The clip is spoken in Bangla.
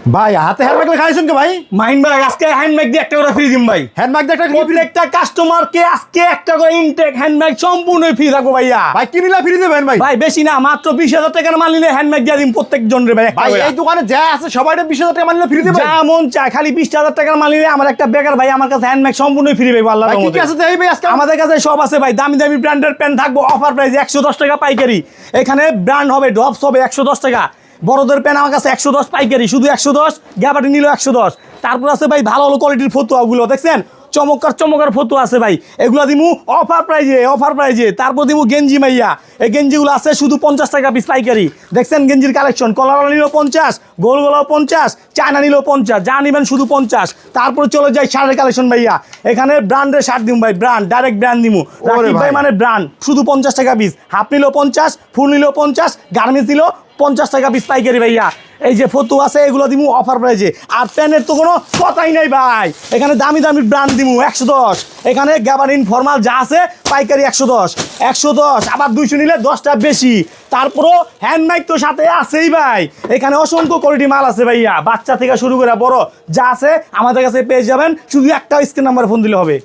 ভাই হাতে হ্যান্ড ব্যাগ খাইছেন কে ভাই? মাইন ভাই আজকে হ্যান্ড ব্যাগ দিয়ে একটা করে ফ্রি দিম ভাই। হ্যান্ড ব্যাগ একটা প্রত্যেকটা কাস্টমারকে আজকে একটা করে ইনটেক হ্যান্ড ব্যাগ সম্পূর্ণ ফ্রি থাকবো ভাইয়া। ভাই কি নিলে ফ্রি দেবেন ভাই? ভাই বেশি না, মাত্র 20,000 টাকার মাল নিলে হ্যান্ড ব্যাগ দিয়ে দিম প্রত্যেক জনের ভাই। ভাই এই দোকানে যা আছে সবাইটা 20,000 টাকা মানলে ফ্রি দেবেন? যা মন চায়, খালি 20,000 টাকার মাল নিলে আমার একটা বেকার ভাই আমার কাছে হ্যান্ড ব্যাগ সম্পূর্ণ ফ্রি পাইবো আল্লাহর ভাই কি রহমতে। কি আছে এই ভাই আজকে? আমাদের কাছে সব আছে ভাই, দামি দামি ব্র্যান্ডের পেন থাকবো অফার প্রাইস 110 টাকা পাইকারি। এখানে ব্র্যান্ড হবে ডপস হবে 110 টাকা, বড়দের পেন আমার কাছে 110 পাইকারি, শুধু 110, গ্যাবার্টি নিল 110। তারপর আছে ভাই ভালো ভালো কোয়ালিটির ফতুয়াগুলো দেখছেন, চমৎকার চমৎকার ফতুয়া আছে ভাই, এগুলো দিমু অফার প্রাইজে। তারপর দিমু গেঞ্জি মাইয়া, এই গেঞ্জিগুলো আছে শুধু 50 টাকা পিস পাইকারি। দেখছেন গেঞ্জির কালেকশন, কলার নিল 50, গোল গোলাও 50, চায়না নিল 50, যা নিবেন শুধু 50। তারপরে চলে যাই শার্টের কালেকশন ভাইয়া, এখানে ব্র্যান্ডের শার্ট দিমু ভাই, ব্র্যান্ড ডাইরেক্ট ব্র্যান্ড দিমু। রাকিব ভাই মানে ব্র্যান্ড, শুধু 50 টাকা পিস, হাফ নিল 50, ফুল নিল 50, গার্মেন্টস দিল 50 টাকা পিস পাইকারি ভাইয়া। এই যে ফতু আছে এগুলো দিমু অফার প্রাইজে। আর প্যানের তো কোনো কথাই নাই ভাই, এখানে দামি দামি ব্র্যান্ড দিমু 110। এখানে গ্যাবারিন ফর্মাল যা আছে পাইকারি 110, আবার 200 নিলে 10টা বেশি। তারপরও হ্যান্ড মাইক তো সাথে আছেই ভাই, এখানে অসংখ্য কোয়ালিটি মাল আছে ভাইয়া, বাচ্চা থেকে শুরু করে বড় যা আছে আমাদের কাছে পেয়ে যাবেন, শুধু একটা স্ক্রিন নাম্বার ফোন দিলে হবে।